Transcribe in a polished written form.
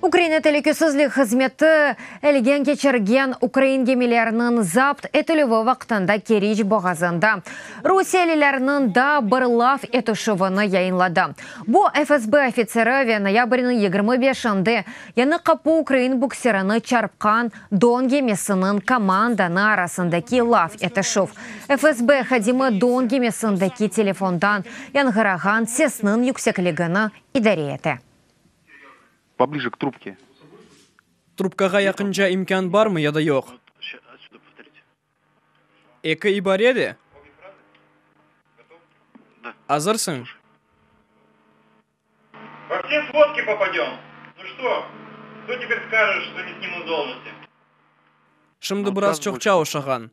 Украина телекөсізлік қызметі әлген кечерген Украин гемелерінің запт етілігі вақтанда кереч боғазында. Русиялілерінің да барлав етішівіні яйынлады. Бұ ФСБ офицері ноябрінің 25-шінде яны қапу Украин буксеріні чарпқан Дон гемесінің команданы арасындаки лав етішів. ФСБ хадимы Дон гемесіндегі телефондан янгыраған сесінің юксеклігіні идареті. Поближе к трубке. Трубкаға якынча имкан бармы, яда yok? Экі ибареде? Азырсың? Во все сводки попадем. Ну что? Кто теперь скажет, что не сниму должности? Шымды біраз чоқча ошаған.